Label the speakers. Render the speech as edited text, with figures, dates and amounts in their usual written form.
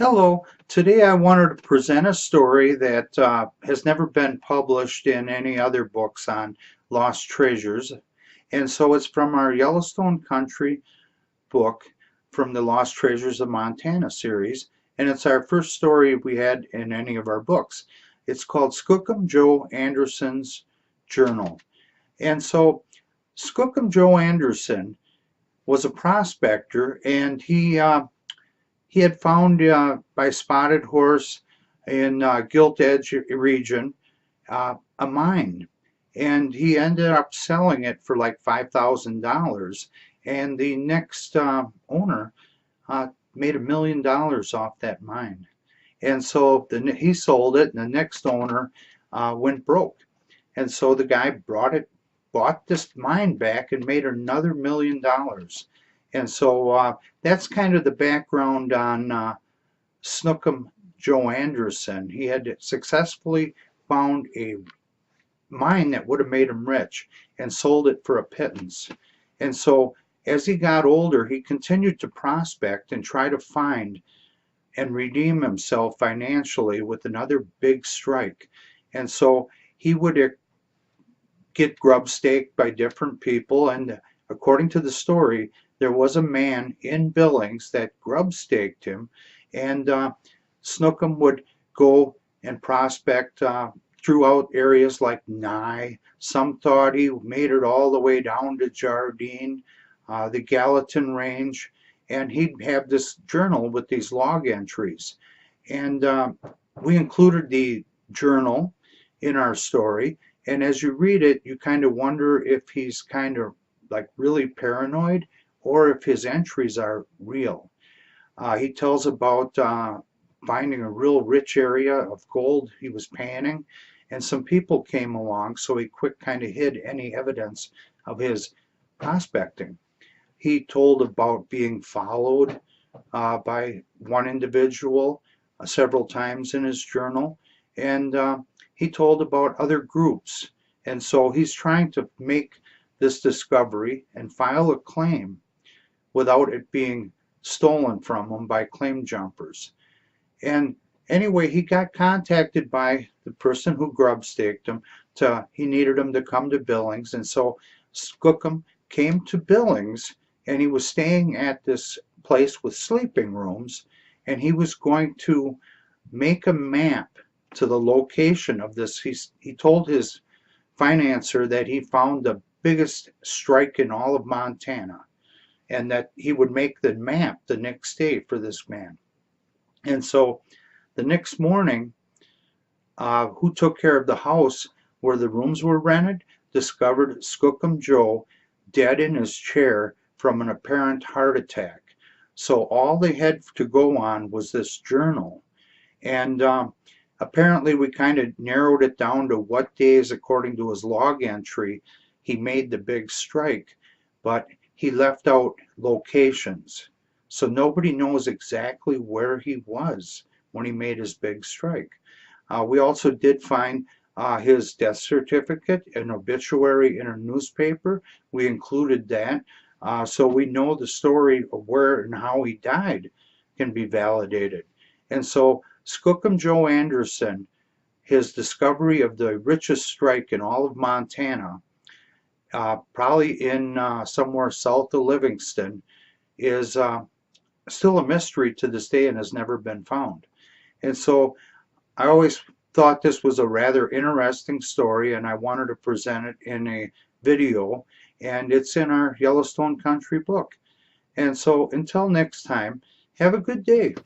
Speaker 1: Hello, today I wanted to present a story that has never been published in any other books on lost treasures. And so it's from our Yellowstone Country book from the Lost Treasures of Montana series. And it's our first story we had in any of our books. It's called Skookum Joe Anderson's Journal. And so Skookum Joe Anderson was a prospector, and he had found by Spotted Horse in Gilt Edge region a mine, and he ended up selling it for like $5,000. And the next owner made $1 million off that mine. And so he sold it, and the next owner went broke. And so the guy bought this mine back and made another $1 million. And so that's kind of the background on Skookum Joe Anderson. He had successfully found a mine that would have made him rich and sold it for a pittance. And so as he got older, he continued to prospect and try to find and redeem himself financially with another big strike. And so he would get grub staked by different people, and according to the story, there was a man in Billings that grub staked him, and Skookum would go and prospect throughout areas like Nye. Some thought he made it all the way down to Jardine, the Gallatin Range, and he'd have this journal with these log entries. And we included the journal in our story, and as you read it, you kind of wonder if he's kind of like really paranoid or if his entries are real. He tells about finding a real rich area of gold he was panning, and some people came along, so he quick kind of hid any evidence of his prospecting. He told about being followed by one individual several times in his journal, and he told about other groups. And so he's trying to make this discovery and file a claim without it being stolen from him by claim jumpers. And anyway, he got contacted by the person who grub staked him. He needed him to come to Billings, and so Skookum came to Billings, and he was staying at this place with sleeping rooms, and he was going to make a map to the location of this. He told his financer that he found the biggest strike in all of Montana, and that he would make the map the next day for this man. And so the next morning, who took care of the house where the rooms were rented discovered Skookum Joe dead in his chair from an apparent heart attack. So all they had to go on was this journal. And apparently we kind of narrowed it down to what days, according to his log entry, he made the big strike. But he left out locations, so nobody knows exactly where he was when he made his big strike. We also did find his death certificate and obituary in a newspaper. We included that, so we know the story of where and how he died can be validated. And so Skookum Joe Anderson, his discovery of the richest strike in all of Montana, probably in somewhere south of Livingston, is still a mystery to this day and has never been found. And so I always thought this was a rather interesting story, and I wanted to present it in a video, and it's in our Yellowstone Country book. And so until next time, have a good day.